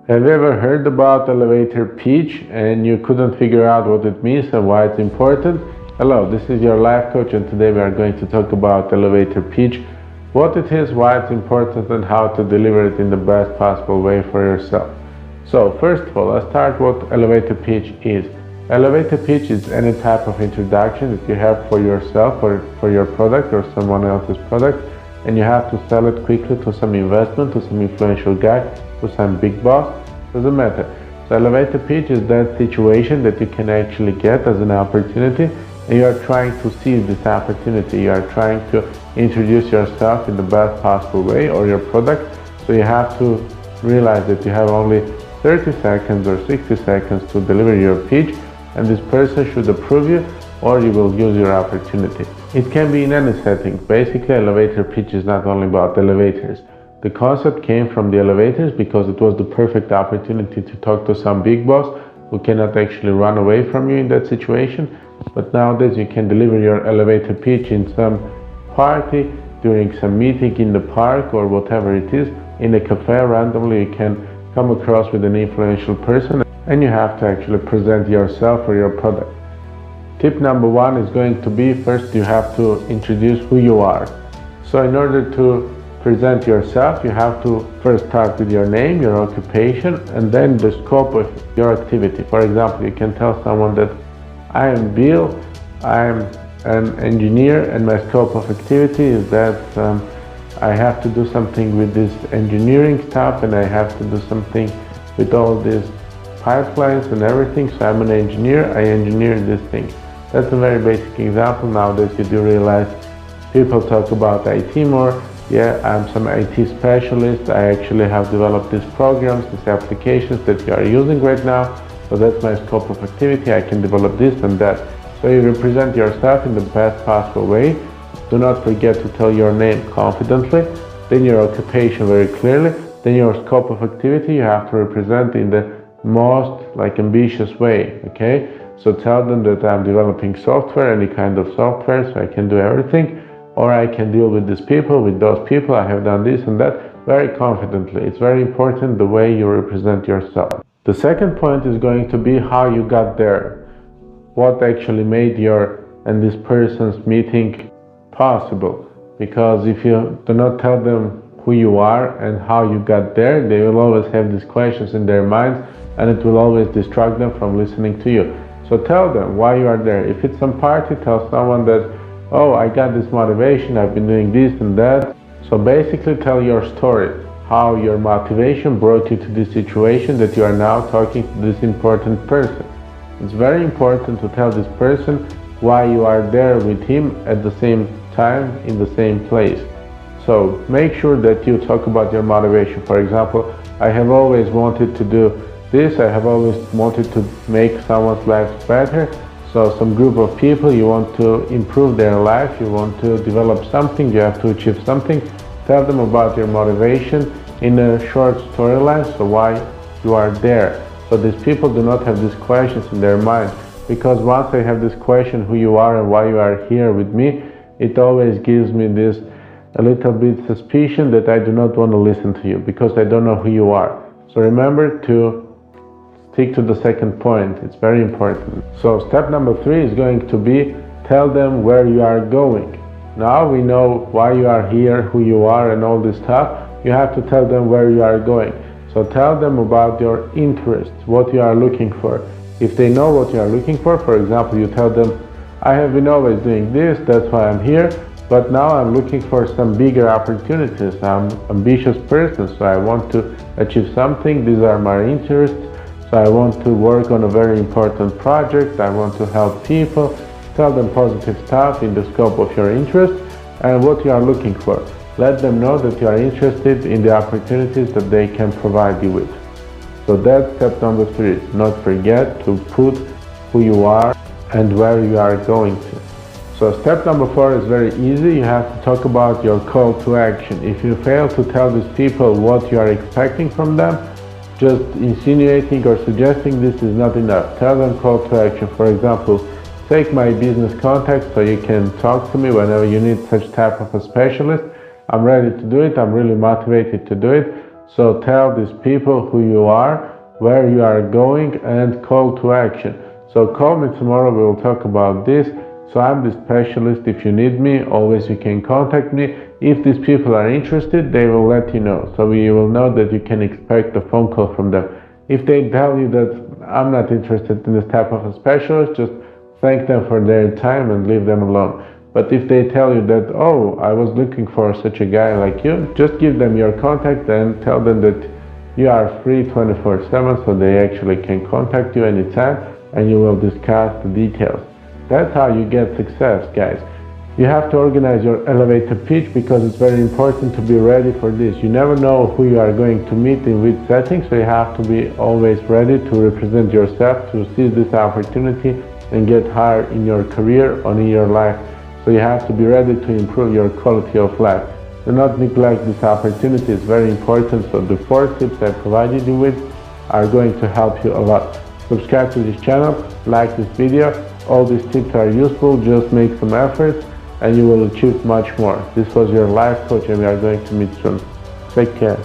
Have you ever heard about elevator pitch and you couldn't figure out what it means and why it's important? Hello, this is your life coach, and today we are going to talk about elevator pitch, what it is, why it's important, and how to deliver it in the best possible way for yourself. So first of all, let's start what elevator pitch is. Elevator pitch is any type of introduction that you have for yourself or for your product or someone else's product, and you have to sell it quickly to some investment, to some influential guy, to some big boss. Doesn't matter. So elevator pitch is that situation that you can actually get as an opportunity, and you are trying to seize this opportunity. You are trying to introduce yourself in the best possible way, or your product. So you have to realize that you have only 30 seconds or 60 seconds to deliver your pitch, and this person should approve you, or you will use your opportunity. It can be in any setting. Basically, elevator pitch is not only about elevators. The concept came from the elevators because it was the perfect opportunity to talk to some big boss who cannot actually run away from you in that situation. But nowadays you can deliver your elevator pitch in some party, during some meeting in the park, or whatever it is, in a cafe. Randomly you can come across with an influential person, and you have to actually present yourself or your product. Tip number one is going to be, first you have to introduce who you are. So in order to present yourself, you have to first start with your name, your occupation, and then the scope of your activity. For example, you can tell someone that I am Bill, I am an engineer, and my scope of activity is that I have to do something with this engineering stuff, and I have to do something with all these pipelines and everything. So I'm an engineer, I engineer this thing. That's a very basic example. Nowadays you do realize people talk about IT more. Yeah, I'm some IT specialist. I actually have developed these programs, these applications that you are using right now. So that's my scope of activity. I can develop this and that. So you represent yourself in the best possible way. Do not forget to tell your name confidently, then your occupation very clearly, then your scope of activity you have to represent in the most ambitious way, okay? So tell them that I'm developing software, any kind of software, so I can do everything. Or I can deal with these people, with those people, I have done this and that, very confidently. It's very important the way you represent yourself. The second point is going to be how you got there. What actually made your and this person's meeting possible. Because if you do not tell them who you are and how you got there, they will always have these questions in their minds, and it will always distract them from listening to you. So tell them why you are there. If it's some party, tell someone that, oh, I got this motivation, I've been doing this and that. So basically tell your story, how your motivation brought you to this situation that you are now talking to this important person. It's very important to tell this person why you are there with him at the same time, in the same place. So make sure that you talk about your motivation. For example, I have always wanted to do this, I have always wanted to make someone's life better. So some group of people, you want to improve their life, you want to develop something, you have to achieve something. Tell them about your motivation in a short storyline, so why you are there. So these people do not have these questions in their mind, because once they have this question, who you are and why you are here with me, it always gives me this a little bit suspicion that I do not want to listen to you, because I don't know who you are. So remember to stick to the second point. It's very important. So step number 3 is going to be, tell them where you are going. Now we know why you are here, who you are, and all this stuff. You have to tell them where you are going. So tell them about your interests, what you are looking for. If they know what you are looking for example, you tell them, I have been always doing this, that's why I'm here, but now I'm looking for some bigger opportunities. I'm an ambitious person, so I want to achieve something. These are my interests. So I want to work on a very important project, I want to help people. Tell them positive stuff in the scope of your interest and what you are looking for. Let them know that you are interested in the opportunities that they can provide you with. So that's step number 3. Not forget to put who you are and where you are going to. So step number 4 is very easy. You have to talk about your call to action. If you fail to tell these people what you are expecting from them, just insinuating or suggesting this is not enough. Tell them call to action. For example, take my business contact so you can talk to me whenever you need such type of a specialist. I'm ready to do it. I'm really motivated to do it. So tell these people who you are, where you are going, and call to action. So call me tomorrow, we will talk about this. So I'm the specialist. If you need me, always you can contact me. If these people are interested, they will let you know. So you will know that you can expect a phone call from them. If they tell you that I'm not interested in this type of a specialist, just thank them for their time and leave them alone. But if they tell you that, oh, I was looking for such a guy like you, just give them your contact and tell them that you are free 24/7, so they actually can contact you anytime and you will discuss the details. That's how you get success, guys. You have to organize your elevator pitch because it's very important to be ready for this. You never know who you are going to meet in which setting, so you have to be always ready to represent yourself, to seize this opportunity and get higher in your career or in your life. So you have to be ready to improve your quality of life. Do not neglect this opportunity, it's very important. So the 4 tips I provided you with are going to help you a lot. Subscribe to this channel, like this video. All these tips are useful, just make some efforts and you will achieve much more. This was your life coach and we are going to meet soon. Take care.